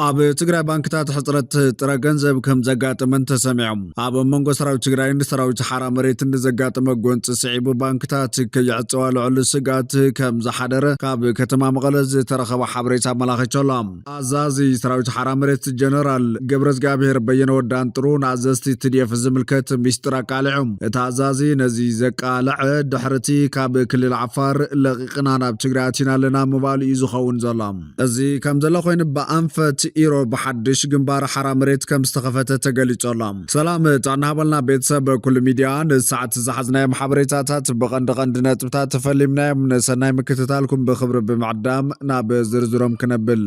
ኣብ ትግራይ ባንክታት ሕፅረት ጥረ ገንዘብ ከም ዘጋጥመን ተሰሚዖም ኣብ መንጎ ሰራዊት ትግራይን ሰራዊት ሓራ መሬትን ዘጋጥመ ጎንፂ ስዒቡ ባንክታት ከይዕፅዋ ልዑል ስጋት ከም ዝሓደረ ካብ ከተማ መቐለ ዝተረኸበ ሓበሬታ ኣመላኺቱ ኣሎ። ኣዛዚ ሰራዊት ሓራ መሬት ጀነራል ገብረዝጋብሔር በየነ ወዳንጥሩ ንኣዘዝቲ ትድኤፍ ዝምልከት ሚስጥር ኣቃሊዖም። እቲ ኣዛዚ ነዚ ዘቃልዐ ድሕርቲ ካብ ክልል ዓፋር ለቂቕና ናብ ትግራይ ኣቲና ኣለና ምባሉ እዩ ዝኸውን ዘሎ። እዚ ከም ዘሎ ኮይኑ ብኣንፈት ኢሮብ ሓድሽ ግንባር ሓራ መሬት ከም ዝተኸፈተ ተገሊጹ ኣሎ። ሰላም ጥዕና ሃበልና ቤተሰብ ኩሉ ሚድያ ንሰዓት ዝሓዝናዮም ሓበሬታታት ብቐንዲ ነጥብታት ተፈሊምናዮም ንሰናይ ምክትታልኩም ብክብሪ ብምዕዳም ናብ ዝርዝሮም ክነብል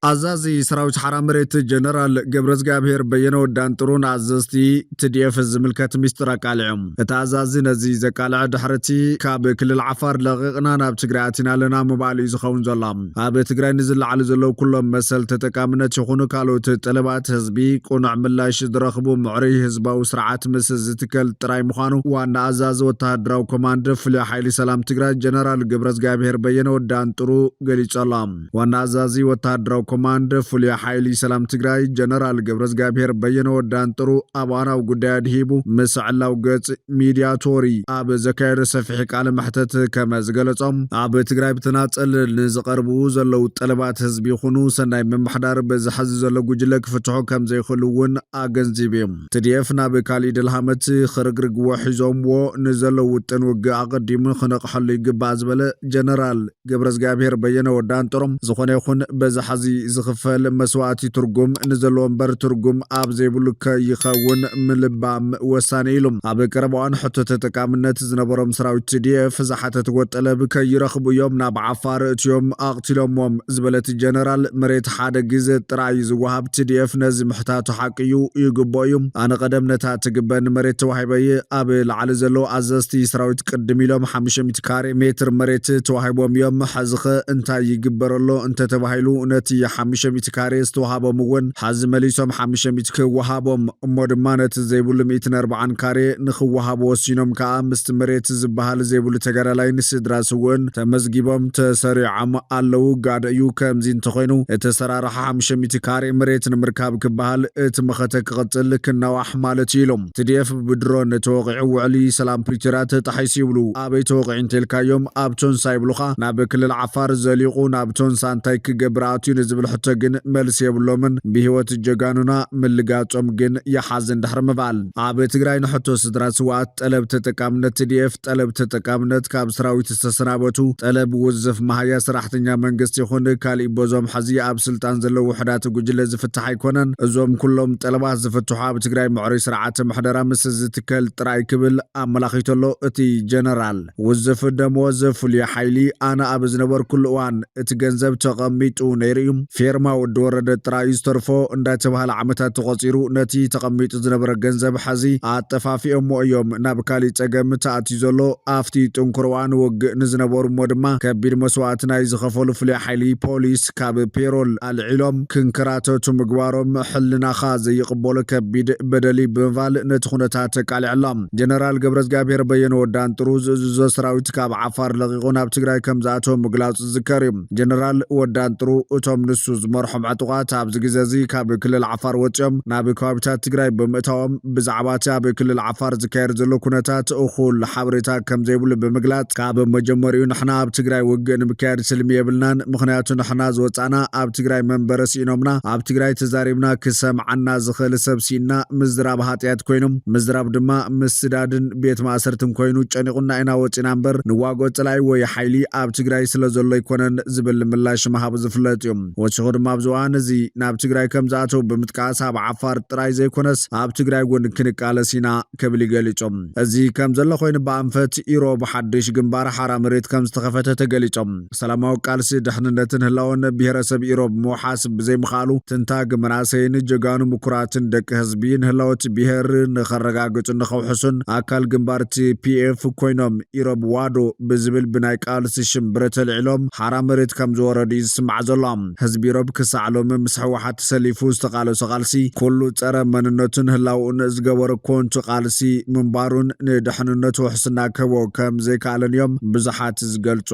ኣዛዚ ሰራዊት ሓራ መሬት ጀነራል ገብረዝጋብሔር በየነ ወዳንጥሩ ንኣዘዝቲ ትድኤፍ ዝምልከት ሚስጥር ኣቃሊዖም። እቲ ኣዛዚ ነዚ ዘቃልዐ ድሕርቲ ካብ ክልል ዓፋር ለቂቕና ናብ ትግራይ ኣቲና ኣለና ምባሉ እዩ ዝኸውን ዘሎ። ኣብ ትግራይ ንዝለዓሉ ዘለዉ ኩሎም መሰል ተጠቃምነት ይኹኑ ካልኦት ጠለባት ህዝቢ ቁኑዕ ምላሽ ዝረኽቡ ምዕሩይ ህዝባዊ ስርዓት ምስ ዝትከል ጥራይ ምዃኑ ዋና ኣዛዚ ወተሃደራዊ ኮማንድ ፍሉይ ሓይሊ ሰላም ትግራይ ጀነራል ገብረዝጋብሔር በየነ ወዳንጥሩ ገሊጹ ኣሎ። ዋና ኣዛዚ ወተሃደራዊ ኮማንድ ፍሉይ ሓይሊ ሰላም ትግራይ ጀነራል ገብረዝጋብሔር በየነ ወዳንጥሩ ኣብ ኣናው ጉዳይ ኣድሂቡ ምስ ዕላው ገጽ ሚድያቶሪ ኣብ ዘካየደ ሰፊሕ ቃለ መሕተት ከም ዝገለጾም ኣብ ትግራይ ብተናጸል ንዝቐርቡ ዘለዉ ጠለባት ህዝቢ ይኹኑ ሰናይ ምምሕዳር ብዝሓዚ ዘሎ ጉጅለ ክፍትሑ ከም ዘይኽእሉ እውን ኣገንዚቡ እዩ። ትድኤፍ ናብ ካሊእ ድልሃመት ክርግርግዎ ሒዞምዎ ንዘለዉ ውጥን ውግእ ኣቐዲሙ ክነቕሐሉ ይግባእ ዝበለ ጀነራል ገብረዝጋብሔር በየነ ወዳንጥሮም ዝኾነ ይኹን በዝሓዚ ዝኽፈል መስዋዕቲ ትርጉም ንዘለዎ እምበር ትርጉም ኣብ ዘይብሉ ከይኸውን ምልባም ወሳኒ ኢሉ ኣብ ቀረባዋን ሕቶ ተጠቃምነት ዝነበሮም ሰራዊት ትድኤፍ ዝሓተት ጠለብ ከይረኽቡ እዮም ናብ ዓፋር እትዮም ኣቕቲሎሞም ዝበለት ጀነራል መሬት ሓደ ግዜ ጥራይ ዝወሃብ ትድኤፍ ነዚ ምሕታቱ ሓቂዩ ይግብኦ እዩ ኣነ ቀደም ነታ ትግበን መሬት ተዋሂበየ ኣብ ላዕሊ ዘለዉ ኣዘዝቲ ሰራዊት ቅድም ኢሎም 500 ካሬ ሜትር መሬት ተዋሂቦም እዮም ሕዝኸ እንታይ ይግበረሎ እንተተባሂሉ ነቲ 500 ካሬ ዝተዋሃቦም እውን ሓዚ መሊሶም 500 ክወሃቦም እሞ ድማ ነቲ ዘይብሉ 140 ካሬ ንኽወሃቦ ወሲኖም ከዓ ምስቲ መሬት ዝበሃል ዘይብሉ ተጋዳላይ ንስድራስ እውን ተመዝጊቦም ተሰሪዖም ኣለዉ ጋደ እዩ። ከምዚ እንተኾይኑ እቲ ሰራርሓ 500 ካሬ መሬት ንምርካብ ክበሃል እቲ መኸተ ክቕፅል ክነዋሕ ማለት እዩ ኢሎም ትድኤፍ ብድሮን ተወቂዑ ውዕሊ ሰላም ፕሪቶርያ ተጣሒሱ ይብሉ ኣበይ ተወቂዑ እንተልካዮም ኣብ ቶንሳ ይብሉኻ ናብ ክልል ዓፋር ዘሊቑ ናብ ቶንሳ እንታይ ክገብር ኣትዩ ንዝብል ሕቶ ግን መልሲ የብሎምን ብሂወት ጀጋኑና ምልጋጾም ግን የሓዝን ድሕሪ ምባል ኣብ ትግራይ ንሕቶ ስድራ ስዋዕት ጠለብ ተጠቃምነት ትድኤፍ ጠለብ ተጠቃምነት ካብ ሰራዊት ዝተሰናበቱ ጠለብ ውዝፍ ማህያ ሰራሕተኛ መንግስቲ ይኹን ካሊእ ቦዞም ሕዚ ኣብ ስልጣን ዘለዉ ውሕዳት ጉጅለ ዝፍትሕ ኣይኮነን። እዞም ኩሎም ጠለባት ዝፍትሑ ኣብ ትግራይ ምዕሩይ ስርዓት ምሕደራ ምስ ዝትከል ጥራይ ክብል ኣመላኺተሎ እቲ ጀነራል ውዝፍ ደመወዝ ፍሉይ ሓይሊ ኣነ ኣብ ዝነበርኩሉ እዋን እቲ ገንዘብ ተቐሚጡ ነይሩ እዩ ፌርማ ወዲ ወረደ ጥራይ ዝተርፎ እንዳተባሃለ ዓመታት ተቆፂሩ ነቲ ተቐሚጡ ዝነበረ ገንዘብ ሓዚ ኣጠፋፊኦሞ እዮም ናብ ካሊእ ፀገም ተኣትዩ ዘሎ ኣፍቲ ጥንኩርዋን ውግእ ንዝነበሩ እሞ ድማ ከቢድ መስዋዕቲ ናይ ዝኸፈሉ ፍሉይ ሓይሊ ፖሊስ ካብ ፔሮል ኣልዒሎም ክንከራተቱ ምግባሮም ሕልናኻ ዘይቕበሎ ከቢድ በደሊ ብምባል ነቲ ኩነታት ተቃሊዕሎም ጀነራል ገብረዝጋብሔር በየነ ወዳንጥሩ ዝእዝዞ ሰራዊት ካብ ዓፋር ለቂቑ ናብ ትግራይ ከም ዝኣተወ ምግላፁ ዝዝከር እዩ። ጀነራል ወዳንጥሩ እቶም ንሱ ዝመርሖም ዕጡቓት ኣብዚ ግዜ እዚ ካብ ክልል ዓፋር ወፂኦም ናብ ከባቢታት ትግራይ ብምእታዎም ብዛዕባ እቲ ኣብ ክልል ዓፋር ዝካየድ ዘሎ ኩነታት እኹል ሓበሬታ ከም ዘይብሉ ብምግላጽ ካብ መጀመሪኡ ንሕና ኣብ ትግራይ ውግእ ንምካየድ ስልሚ የብልናን ምክንያቱ ንሕና ዝወፃና ኣብ ትግራይ መንበረ ሲኢኖምና ኣብ ትግራይ ተዛሪብና ክሰምዓና ዝኽእል ሰብ ሲኢና ምዝራብ ሃጥያት ኮይኑ ምዝራብ ድማ ምስዳድን ቤት ማእሰርትን ኮይኑ ጨኒቁና ኢና ወፂና እምበር ንዋግኦ ጽላይ ወይ ሓይሊ ኣብ ትግራይ ስለ ዘሎ ይኮነን ዝብል ምላሽ መሃቡ ዝፍለጥ እዩ። ወሲኹ ድማ ኣብ ዝዋን እዚ ናብ ትግራይ ከም ዝኣተው ብምጥቃስ ኣብ ዓፋር ጥራይ ዘይኮነስ ኣብ ትግራይ እውን ክንቃለስ ኢና ክብል ገሊፆም እዚ ከም ዘሎ ኮይኑ ብኣንፈት ኢሮብ ሓድሽ ግንባር ሓራ መሬት ከም ዝተኸፈተ ተገሊፆም ሰላማዊ ቃልሲ ድሕንነትን ህላውን ብሄረሰብ ኢሮብ ምውሓስ ብዘይምኻሉ ትንታግ መናእሰይን ጀጋኑ ምኩራትን ደቂ ህዝቢ ንህላወት ብሄር ንኸረጋግፁ ንኸውሕሱን ኣካል ግንባር ቲፒኤፍ ኮይኖም ኢሮብ ዋዶ ብዝብል ብናይ ቃልሲ ሽም ብረት ተልዒሎም ሓራ መሬት ከም ዝወረዱ ይስማዕ ዘሎ። ህዚ ሕዝቢ ሮብ ክሳዕሎም ምስ ሕወሓት ሰሊፉ ዝተቃለሰ ቃልሲ ኩሉ ፀረ መንነቱን ህላውኡን ዝገበረ ኮንቱ ቃልሲ ምንባሩን ንድሕንነቱ ውሕስና ከቦ ከም ዘይከኣለን እዮም ብዙሓት ዝገልጹ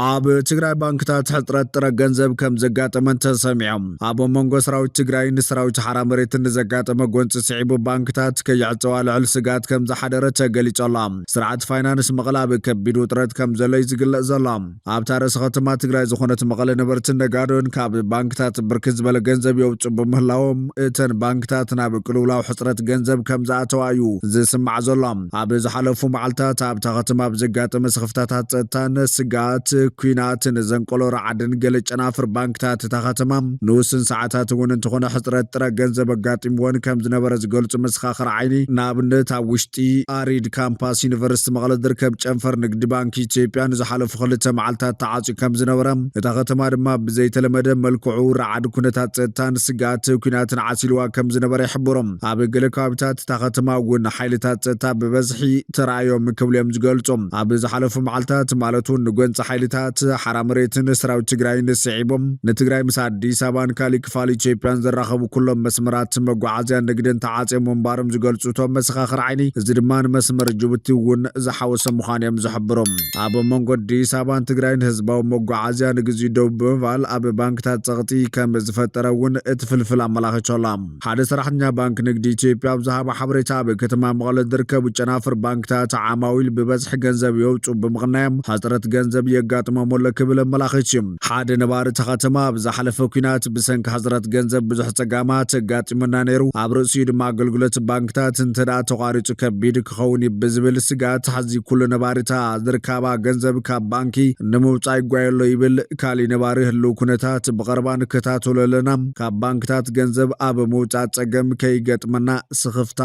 ኣብ ትግራይ ባንክታት ሕጥረት ጥረ ገንዘብ ከም ዘጋጠመን ተሰሚዖም ኣብ መንጎ ሰራዊት ትግራይ ንሰራዊት ሓራ መሬትን ዘጋጠመ ጎንፂ ስዒቡ ባንክታት ከይዕፀዋ ልዕል ስጋት ከም ዝሓደረ ተገሊጾላ ስርዓት ፋይናንስ መቐለ ኣብ ከቢድ ውጥረት ከም ዘሎ ዝግለጽ ዘሎ ኣብ ታሪኽ ከተማ ትግራይ ዝኾነት መቐለ ነበርትን ነጋዶን ካብ ባንክታት ብርክት ዝበለ ገንዘብ የውፁ ብምህላዎም እተን ባንክታት ናብ ቅልውላው ሕፅረት ገንዘብ ከም ዝኣተዋ እዩ ዝስማዕ ዘሎ ኣብ ዝሓለፉ መዓልታት ኣብ ከተማ ብዘጋጠመ ስኽፍታታት ፀጥታን ስጋት ኩናትን ዘንቆሎ ረዓድን ገለ ጨናፍር ባንክታት ከተማ ንውስን ሰዓታት እውን እንትኾነ ሕፅረት ጥረ ገንዘብ ኣጋጢምዎን ከም ዝነበረ ዝገልጹ መሰኻኽር ዓይኒ ንኣብነት ኣብ ውሽጢ ኣሪድ ካምፓስ ዩኒቨርሲቲ መቐለ ዝርከብ ጨንፈር ንግዲ ባንኪ ኢትዮጵያ ንዝሓለፉ 2 መዓልታት ተዓፅዩ ከም ዝነበረ እታ ከተማ ድማ ብዘይተለመደ መልክዑ ረዓድ ኩነታት ፀጥታን ስጋት ኩናትን ዓሲልዋ ከም ዝነበረ ይሕብሮም ኣብ ገለ ከባቢታት እታ ከተማ እውን ሓይልታት ፀጥታ ብበዝሒ ተራእዮም ክብሎም ዝገልጹ ኣብ ዝሓለፉ መዓልታት ማለት እውን ንጎንፂ ሓይልታት ሓራ መሬትን ሰራዊት ትግራይ ንስዒቦም ንትግራይ ምስ አዲስ አበባን ካሊእ ክፋል ኢትዮጵያን ዘራኸቡ ኩሎም መስመራት መጓዓዝያ ንግድን ተዓፅዮም ምንባሮም ዝገልጹቶም መሰኻኽር ዓይኒ እዚ ድማ ንመስመር ጅቡቲ እውን ዝሓወሰ ምዃኖም ዝሕብሮም ኣብ መንጎ አዲስ አበባን ትግራይን ህዝባዊ መጓዓዝያ ንግዚ ደው ብምባል ኣብ ባንክታት ፀቕጢ ከም ዝፈጠረ እውን እቲ ፍልፍል ኣመላኺቶላ ሓደ ሰራሕተኛ ባንክ ንግዲ ኢትዮጵያ ብዛሃባ ሓበሬታ ኣብ ከተማ መቐለ ዝርከቡ ጨናፍር ባንክታት ዓማዊል ብበዝሒ ገንዘብ የውፁ ብምቕናዮም ሕፅረት ገንዘብ የጋጥሞም ሞለ ክብል መላኺት ሓደ ነባሪ ከተማ ብዝሓለፈ ኩናት ብሰንኪ ሕፅረት ገንዘብ ብዙሕ ፀጋማት ኣጋጢሙና ነይሩ ኣብ ርእሲኡ ድማ ኣገልግሎት ባንክታት እንተዳ ተቋሪፁ ከቢድ ክኸውን ብዝብል ስጋት ሓዚ ኩሉ ነባሪታ ዝርከባ ገንዘብ ካብ ባንኪ ንምውፃእ ይጓየሎ ይብል ካሊእ ነባሪ ህልው ኩነታት ብቐረባ ንከታተሎ ኣለና ካብ ባንክታት ገንዘብ ኣብ ምውፃእ ፀገም ከይገጥመና ስኽፍታ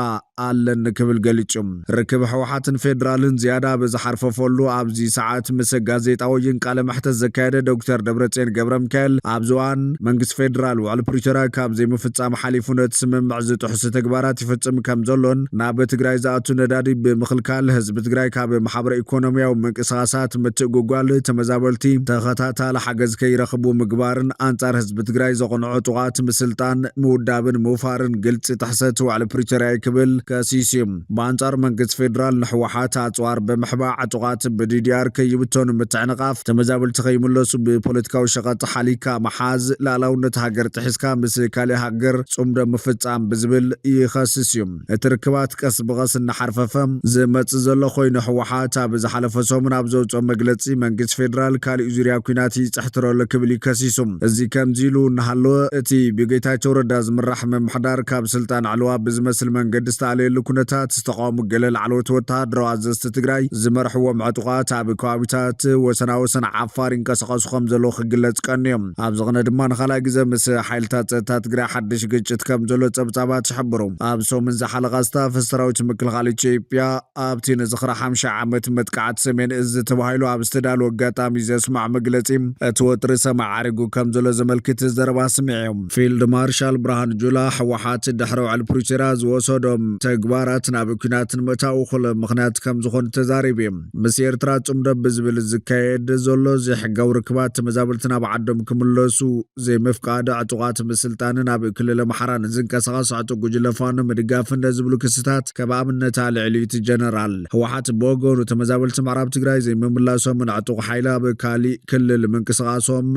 ኣለን ክብል ገሊጹ ርክብ ሕወሓትን ፌደራልን ዝያዳ ብዝሓርፈፈሉ ኣብዚ ሰዓት ምስ ጋዜጣዊ ቃለ መሕተት ዘካየደ ዶክተር ደብረጽዮን ገብረሚካኤል ኣብ ዝዋን መንግስቲ ፌደራል ውዕል ፕሪቶሪያ ካብ ዘይምፍጻም ሓሊፉ ነቲ ስምምዕ ዝጥሕሱ ተግባራት ይፍጽም ከም ዘሎን ናብ ትግራይ ዝኣቱ ነዳዲ ብምኽልካል ህዝቢ ትግራይ ካብ ማሕበረ ኢኮኖሚያዊ ምንቅስቓሳት ምትእግጓል ተመዛበልቲ ተኸታታሊ ሓገዝ ከይረኽቡ ምግባርን ኣንጻር ህዝቢ ትግራይ ዘቕንዑ ጥቓት ምስልጣን ምውዳብን ምውፋርን ግልፂ ጥሕሰት ውዕል ፕሪቶሪያ ክብል ከሲሱ በኣንጻር መንግስቲ ፌደራል ንሕወሓት ኣፅዋር ብምሕባዕ ጥቓት ብዲዲአር ከይብቶን ምትዕንቃፍ ተመዛበልቲ ከይምለሱ ብፖለቲካዊ ሸቐጥ ሓሊካ መሓዝ ላዕላውነት ሃገር ጥሒስካ ምስ ካሊእ ሃገር ጽምዶ ምፍጻም ብዝብል ይኸስስ እዩ እቲ ርክባት ቀስ ብቐስ እናሓርፈፈ ዝመጽእ ዘሎ ኮይኑ ሕወሓት ኣብ ዝሓለፈ ሰሙን ኣብ ዘውፅኦ መግለጺ መንግስቲ ፌደራል ካሊእ ዙርያ ኩናት ይፅሕትሮ ኣሎ ክብል ይከሲሱ እዚ ከምዚ ኢሉ እናሃለወ እቲ ብጌታቸው ረዳ ዝምራሕ ምምሕዳር ካብ ስልጣን ዕለዋ ብዝመስል መንገዲ ዝተኣለየሉ ኩነታት ዝተቃወሙ ገለ ላዕለዎት ወተሃደራዊ ኣዘዝቲ ትግራይ ዝመርሕዎም ዕጡቓት ኣብ ከባቢታት ወሰናወሰን ዓፋር ይንቀሳቐሱ ከም ዘሎ ክግለጽ ቀንዮም ኣብ ዝቕነ ድማ ንኻልኣይ ግዜ ምስ ሓይልታት ፀጥታ ትግራይ ሓድሽ ግጭት ከም ዘሎ ፀብጻባት ይሕብሩ ኣብ ሰሙን ዝሓለቐ ስታፍ ሰራዊት ምክልኻል ኢትዮጵያ ኣብቲ ንዝኽሪ 50 ዓመት መጥቃዕቲ ሰሜን እዝ ተባሂሉ ኣብ ዝተዳለወ ኣጋጣሚ ዘስማዕ መግለጺ እቲ ወጥሪ ሰማዕ ዓሪጉ ከም ዘሎ ዘመልክት ዘረባ ስሚዖም ፊልድ ማርሻል ብርሃኑ ጁላ ሕወሓት ድሕሪ ውዕል ፕሪቶሪያ ዝወሰዶም ተግባራት ናብ ኩናትን ምእታው ኩሉ ምኽንያት ከም ዝኾኑ ተዛሪቡ ምስ ኤርትራ ጽምዶ ብዝብል ዝካየድ ዘሎ ዘይሕጋዊ ርክባት ተመዛበልቲ ናብ ዓዶም ክምለሱ ዘይምፍቃድ ዕጡቓት ምስልጣንን ኣብ ክልል ኣምሓራ ዝንቀሳቐሱ ዕጡቕ ጉጅለ ፋኖ ምድጋፍን ዝብሉ ክስታት ከም ኣብነት ኣልዕሊ እቲ ጀነራል ሕወሓት ብወገኑ ተመዛበልቲ ምዕራብ ትግራይ ዘይምምላሶምን ዕጡቕ ሓይሊ ኣብ ካሊእ ክልል ምንቅስቓሶም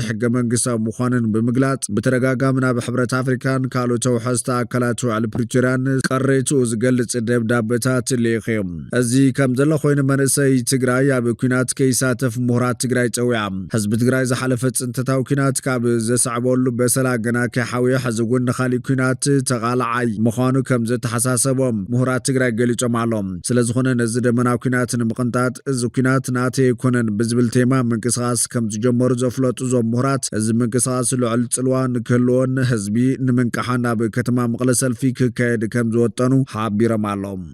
ሕገ መንግስታዊ ምዃንን ብምግላጽ ብተደጋጋሚ ናብ ሕብረት ኣፍሪካን ካልኦት ተውሓዝቲ ኣካላት ውዕል ፕሪቶሪያን ቀሬቱ ዝገልጽ ደብዳቤታት ልኢኾም እዚ ከም ዘሎ ኮይኑ መንእሰይ ትግራይ ኣብ ኩናት ከይሳተፍ ምሁራት ትግራይ ፀውያ ህዝቢ ትግራይ ዝሓለፈ ጽንተታዊ ኩናት ካብ ዘስዕበሉ በሰላ ገና ከሓውየ ሕዚ እውን ንኻሊእ ኩናት ተቓልዓይ ምዃኑ ከም ዝተሓሳሰቦም ምሁራት ትግራይ ገሊጾም ኣሎም ስለዝኾነ ነዚ ደመና ኩናት ንምቕንጣጥ እዚ ኩናት ናተይ ኣይኮነን ብዝብል ቴማ ምንቅስቓስ ከም ዝጀመሩ ዘፍለጡ ዞም ምሁራት እዚ ምንቅስቓስ ልዑል ጽልዋ ንክህልዎን ህዝቢ ንምንቅሓን ኣብ ከተማ መቐለ ሰልፊ ክካየድ ከም ዝወጠኑ ሓቢሮም ኣሎም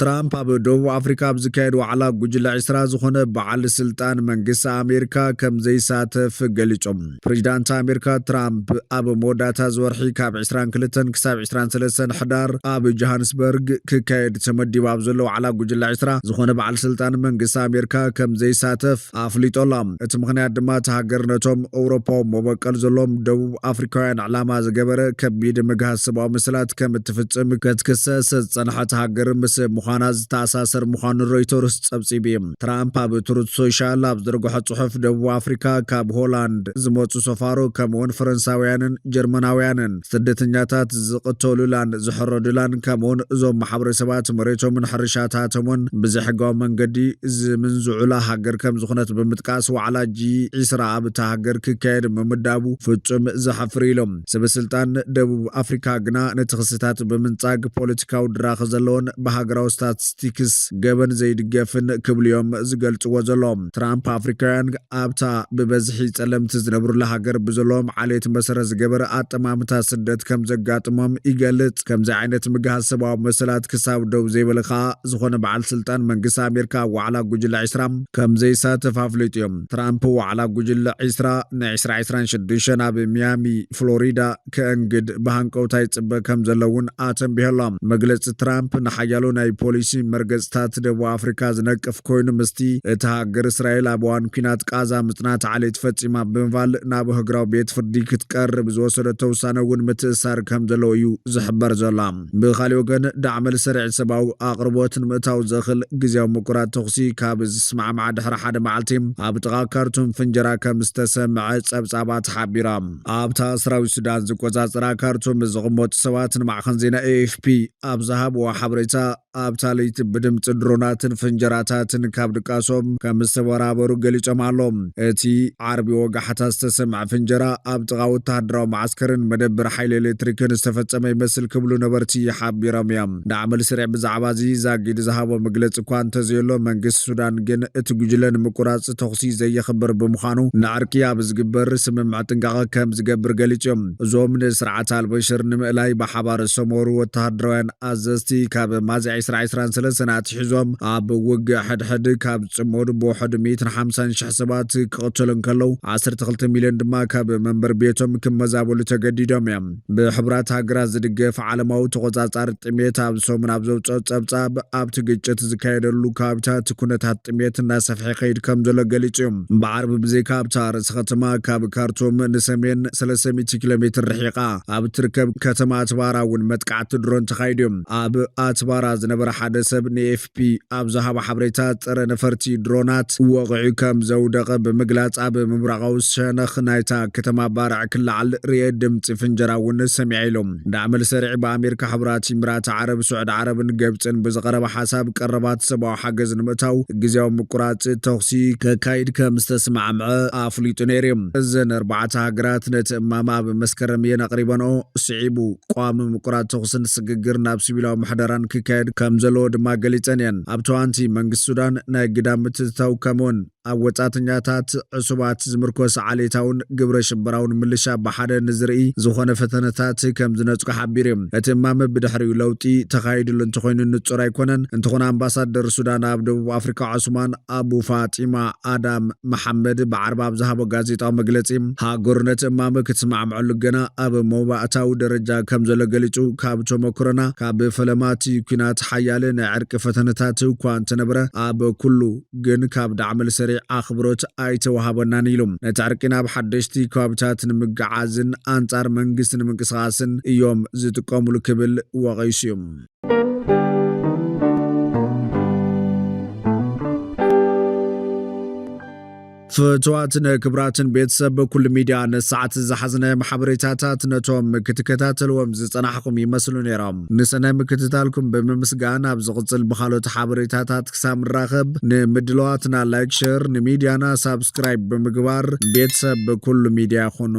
ትራምፕ ኣብ ደቡብ ኣፍሪካ ብዝካየድ ዋዕላ ጉጅለ 20 ዝኾነ በዓል ስልጣን መንግስቲ ኣሜሪካ ከም ዘይሳተፍ ገሊጾም። ፕሬዚዳንት ኣሜሪካ ትራምፕ ኣብ መወዳእታ ዝወርሒ ካብ 22 ክሳብ 23 ሕዳር ኣብ ጆሃንስበርግ ክካየድ ተመዲቡ ኣብ ዘሎ ዋዕላ ጉጅለ 20 ዝኾነ በዓል ስልጣን መንግስቲ ኣሜሪካ ከም ዘይሳተፍ ኣፍሊጦሎም። እቲ ምኽንያት ድማ ተሃገርነቶም ኤውሮፓዊ መበቀል ዘሎም ደቡብ ኣፍሪካውያን ዕላማ ዝገበረ ከቢድ ምግሃዝ ሰብኣዊ ምስላት ከም እትፍጽም ክትክሰስ ዝጸንሐት ሃገር ምስ ምዃና ዝተኣሳሰር ምዃኑ ሮይተርስ ጸብጺቡ እዩ። ትራምፕ ኣብ ትሩዝ ሶሻል ኣብ ዝደርግሖ ጽሑፍ ደቡብ ኣፍሪካ ካብ ሆላንድ ዝመጹ ሰፋሮ ከምኡውን ፈረንሳውያንን ጀርመናውያንን ስደተኛታት ዝቕተሉላን ዝሕረዱላን ከምኡውን እዞም ማሕበረሰባት መሬቶምን ሕርሻታቶምን ብዘይሕጋዊ መንገዲ ዝምንዝዑላ ሃገር ከም ዝኾነት ብምጥቃስ ዋዕላ G20 ኣብታ ሃገር ክካየድ ምምዳቡ ፍጹም ዘሐፍር ኢሎም። ሰበስልጣን ደቡብ ኣፍሪካ ግና ነቲ ክስታት ብምንጻግ ፖለቲካዊ ድራኽ ዘለዎን ብሃገራዊ ስታቲስቲክስ ገበን ዘይድገፍን ክብሉ እዮም ዝገልጽዎ ዘሎም። ትራምፕ ኣፍሪካውያን ኣብታ ብበዝሒ ጸለምቲ ዝነብሩላ ሃገር ብዘለዎም ዓሌት መሰረት ዝገበረ ኣጠማምታ ስደት ከም ዘጋጥሞም ይገልጽ። ከምዚ ዓይነት ምግሃዝ ሰብኣዊ መሰላት ክሳብ ደው ዘይበለ ከዓ ዝኾነ በዓል ስልጣን መንግስቲ ኣሜሪካ ዋዕላ ጉጅለ 20 ከም ዘይሳተፍ ኣፍሊጡ እዮም። ትራምፕ ዋዕላ ጉጅለ 20 ን2026 ኣብ ሚያሚ ፍሎሪዳ ከእንግድ ብሃንቀውታ ይጽበ ከም ዘለውን ኣተንቢሄሎም። መግለፂ ትራምፕ ንሓያሉ ናይ ፖሊሲ መርገጽታት ደቡብ ኣፍሪካ ዝነቅፍ ኮይኑ ምስቲ እቲ ሃገር እስራኤል ኣብ እዋን ኩናት ቃዛ ምጽናት ዓሌት ፈጺማ ብምባል ናብ ህግራዊ ቤት ፍርዲ ክትቀርብ ዝወሰደቶ ውሳነ እውን ምትእሳር ከም ዘለዎ እዩ ዝሕበር ዘሎ። ብኻልእ ወገን ዳዕመ ሰሪዕ ሰብኣዊ ኣቕርቦት ንምእታው ዘኽእል ግዜያዊ ምቁራት ተኽሲ ካብ ዝስማዕማዕ ድሕሪ ሓደ መዓልቲ ኣብ ጥቓ ካርቱም ፍንጀራ ከም ዝተሰምዐ ጸብጻባት ሓቢራ። ኣብታ ሰራዊት ሱዳን ዝቆጻጸራ ካርቱም ዝቕመጡ ሰባት ንማዕኸን ዜና AFP ኣብ ዝሃብዎ ሓበሬታ ኣብታ ለይቲ ብድምፂ ድሮናትን ፍንጀራታትን ካብ ድቃሶም ከም ዝተበራበሩ ገሊጾም ኣሎም። እቲ ዓርቢ ወጋሕታ ዝተሰምዐ ፍንጀራ ኣብ ጥቓ ወተሃደራዊ ማዓስከርን መደበር ሓይሊ ኤሌክትሪክን ዝተፈጸመ ይመስል ክብሉ ነበርቲ ሓቢሮም እዮም። ዳዕመ ስርዕ ብዛዕባ እዚ ዛጊድ ዝሃቦ መግለፂ እኳ እንተዘየሎ መንግስቲ ሱዳን ግን እቲ ጉጅለ ንምቁራጽ ተኽሲ ዘየኽብር ብምዃኑ ንዕርቂ ኣብ ዝግበር ስምምዕ ጥንቃቐ ከም ዝገብር ገሊጾም። እዞም ንስርዓት ኣልበሽር ንምእላይ ብሓባር ዝሰመሩ ወተሃደራውያን ኣዘዝቲ ካብ ሚያዝያ 2023 ኣትሒዞም ኣብ ውግእ ሕድሕድ ካብ ዝጽመዱ ብውሕዱ 150,000 ሰባት ክቕተሉ እንከለዉ 12 ሚልዮን ድማ ካብ መንበሪ ቤቶም ክመዛበሉ ተገዲዶም እዮም። ብሕቡራት ሃገራት ዝድገፍ ዓለማዊ ተቆጻጻሪ ጥሜት ኣብ ሰሙን ኣብ ዘውፅኦ ጸብጻብ ኣብቲ ግጭት ዝካየደሉ ከባቢታት ኩነታት ጥሜት እናሰፍሐ ይኸይድ ከም ዘሎ ገሊጹ እዩ። ብዓርቢ ብዘይካ ኣብታ ርእሲ ከተማ ካብ ካርቱም ንሰሜን 300 ኪሎ ሜትር ርሒቓ ኣብ ትርከብ ከተማ ኣትባራ እውን መጥቃዕቲ ድሮን ተኻይዱ እዩ። ኣብ ኣትባራ ዝነበረ ሓደ ሰብ ንኤፍፒ ኣብ ዝሃቦ ሓበሬታ ፀረ ነፈርቲ ድሮናት ወቂዑ ከም ዘውደቐ ብምግላጽ ኣብ ምብራቓዊ ሸነኽ ናይታ ከተማ ባርዕ ክለዓል ርየ ድምፂ ፍንጀራ እውን ሰሚዐ ኢሎም። ዳዕመ ሰሪዕ በኣሜሪካ ሕቡራት ኢሚራት ዓረብ ስዑድ ዓረብን ግብፅን ብዝቐረበ ሓሳብ ቀረባት ሰብኣዊ ሓገዝ ንምእታው ግዜያዊ ምቁራጽ ተኽሲ ከካይድ ከም ዝተስማዕምዐ ኣፍሊጡ ነይሩ እዩ። እዘን 4 ሃገራት ነቲ እማማ ኣብ መስከረም እየን ኣቕሪበንኦ ስዒቡ ቋሚ ምቁራጽ ተኽስን ስግግር ናብ ሲቪላዊ ምሕደራን ክካየድ ከም ዘለዎ ድማ ገሊፀን እየን። ኣብ ተዋንቲ መንግስቲ ሱዳን ናይ ግዳም ምትእትታው ከምኡውን ኣብ ወጻተኛታት ዕሱባት ዝምርኮስ ዓሌታውን ግብረ ሽበራውን ምልሻ ብሓደ ንዝርኢ ዝኾነ ፈተነታት ከም ዝነጽጉ ሓቢሩ እዩ። እቲ እማም ብድሕሪኡ ለውጢ ተኻይድሉ እንተኾይኑ ንጹር ኣይኮነን። እንተኾነ ኣምባሳደር ሱዳን ኣብ ደቡብ ኣፍሪካ ዑስማን ኣቡ ፋጢማ ኣዳም መሐመድ ብዓርባ ኣብ ዝሃቦ ጋዜጣዊ መግለጺ ሃገሩ ነቲ እማም ክትስማዕምዐሉ ገና ኣብ መባእታዊ ደረጃ ከም ዘሎ ገሊጹ ካብ ተመክሮና ካብ ፈለማት ኩናት ሓያል ናይ ዕርቂ ፈተነታት እኳ እንተነበረ ኣብ ኩሉ ግን ካብ ዳዕመ ሰሪዕ ኣኽብሮት ኣይተዋሃበናን ኢሎም። ነቲ ዕርቂ ናብ ሓደሽቲ ከባቢታት ንምግዓዝን ኣንጻር መንግስቲ ንምንቅስቓስን እዮም ዝጥቀሙሉ ክብል ወቒሱ እዩ። ፍትዋትን ክብራትን ቤተሰብ ኩሉ ሚድያ ነሰዓት ዝሓዝነ ማሕበሬታታት ነቶም ክትከታተልዎም ዝጸናሕኩም ይመስሉ ነይሮም። ንሰናይ ምክትታልኩም ብምስጋን ኣብ ዝቕጽል ብኻልኦት ሓበሬታታት ክሳብ ንራኸብ ንምድለዋትና ላይክ ሼር ንሚድያና ሳብስክራይብ ብምግባር ቤተሰብ ኩሉ ሚድያ ይኹኑ።